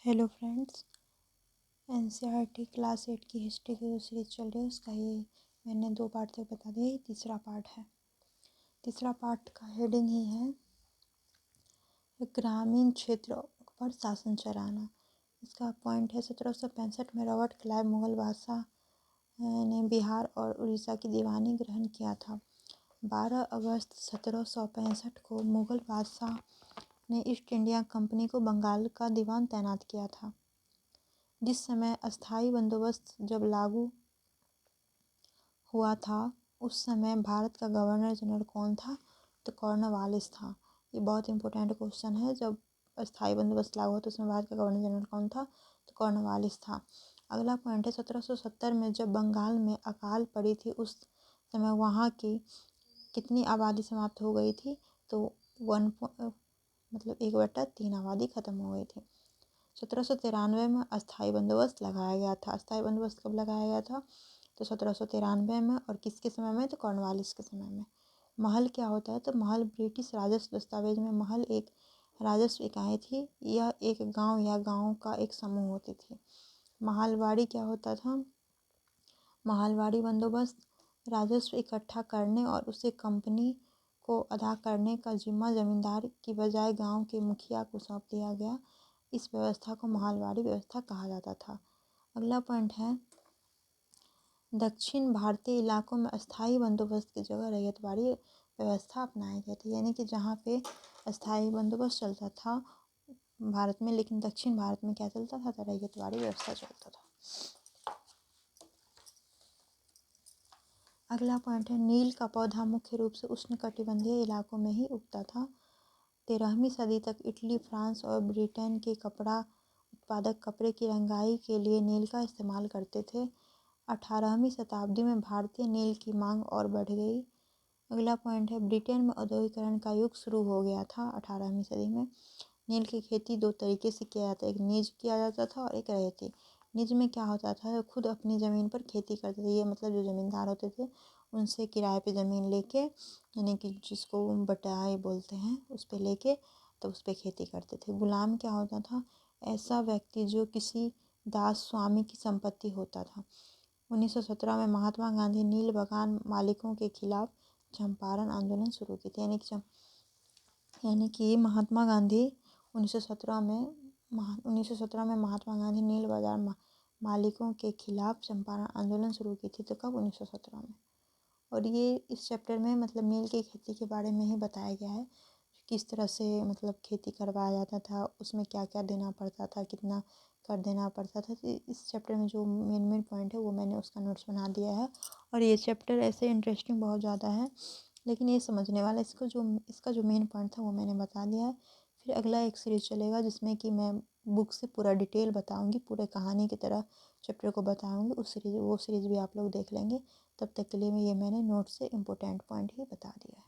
Hello friends. NCERT class 8 की history की जो सीरीज चल रही है उसका ये मैंने 2 पार्ट तक बता दिया, ये तीसरा पार्ट है। तीसरा पार्ट का हेडिंग ही है ग्रामीण क्षेत्रों पर शासन चलाना। इसका पॉइंट है 1765 में रॉबर्ट क्लाइव मुगल बादशाह ने बिहार और उड़ीसा की दीवानी ग्रहण किया था। 12 अगस्त 1765 को मुगल बादशाह ने ईस्ट इंडिया कंपनी को बंगाल का दीवान तैनात किया था। जिस समय अस्थाई बंदोबस्त जब लागू हुआ था उस समय भारत का गवर्नर जनरल कौन था? तो कॉर्नवालिस था। ये बहुत इंपॉर्टेंट क्वेश्चन है। जब अस्थाई बंदोबस्त लागू हुआ तो उसमें भारत का गवर्नर जनरल कौन था? तो कॉर्नवालिस था। अगला पॉइंट है 1770 में जब बंगाल में अकाल पड़ी थी उस समय वहाँ की कितनी आबादी समाप्त हो गई थी? तो 1/3 आबादी खत्म हो गई थी। 1793 में अस्थाई बंदोबस्त लगाया गया था। अस्थाई बंदोबस्त कब लगाया गया था? तो 1793 में। और किसके समय में? तो कॉर्नवालिस के समय में। महल क्या होता है? तो महल ब्रिटिश राजस्व दस्तावेज में महल एक राजस्व इकाई थी। यह एक गांव या गांवों का एक समूह होती थी। महलवाड़ी क्या होता था? महलवाड़ी बंदोबस्त राजस्व इकट्ठा करने और उसे कंपनी को अदा करने का जिम्मा जमींदार की बजाय गांव के मुखिया को सौंप दिया गया। इस व्यवस्था को महलवाड़ी व्यवस्था कहा जाता था। अगला पॉइंट है दक्षिण भारतीय इलाकों में अस्थाई बंदोबस्त की जगह रैयतवाड़ी व्यवस्था अपनाई गई थी। यानी कि जहाँ पे अस्थाई बंदोबस्त चलता था भारत में, लेकिन दक्षिण भारत में क्या चलता था? तो रैयतवाड़ी व्यवस्था चलता था। अगला पॉइंट है नील का पौधा मुख्य रूप से उष्णकटिबंधीय इलाकों में ही उगता था। 13वीं सदी तक इटली, फ्रांस और ब्रिटेन के कपड़ा उत्पादक कपड़े की रंगाई के लिए नील का इस्तेमाल करते थे। 18वीं शताब्दी में भारतीय नील की मांग और बढ़ गई। अगला पॉइंट है ब्रिटेन में औद्योगिकरण का युग शुरू हो गया था 18वीं सदी में। नील की खेती 2 तरीके से किया जाता है, एक निज किया जाता था और एक रैयती। निज में क्या होता था? खुद अपनी ज़मीन पर खेती करते थे। ये मतलब जो ज़मींदार होते थे उनसे किराए पे ज़मीन लेके, यानी कि जिसको बटाई बोलते हैं, उस पे लेके तो उस पे खेती करते थे। गुलाम क्या होता था? ऐसा व्यक्ति जो किसी दास स्वामी की संपत्ति होता था। 1917 में महात्मा गांधी नील बगान मालिकों के खिलाफ चंपारण आंदोलन शुरू किए थे। यानी कि महात्मा गांधी 1917 में महात्मा गांधी नील बाजार मालिकों के खिलाफ चंपारण आंदोलन शुरू की थी। तो कब? 1917 में। और ये इस चैप्टर में मतलब नील की खेती के बारे में ही बताया गया है, किस तरह से मतलब खेती करवाया जाता था, उसमें क्या क्या देना पड़ता था, कितना कर देना पड़ता था। तो इस चैप्टर में जो मेन पॉइंट है वो मैंने उसका नोट्स बना दिया है। और ये चैप्टर ऐसे इंटरेस्टिंग बहुत ज़्यादा है, लेकिन ये समझने वाला इसका जो मेन पॉइंट था वो मैंने बता दिया है। फिर अगला एक सीरीज चलेगा जिसमें कि मैं बुक से पूरा डिटेल बताऊंगी, पूरे कहानी की तरह चैप्टर को बताऊंगी। वो सीरीज़ भी आप लोग देख लेंगे। तब तक के लिए ये मैंने नोट से इम्पोर्टेंट पॉइंट ही बता दिया है।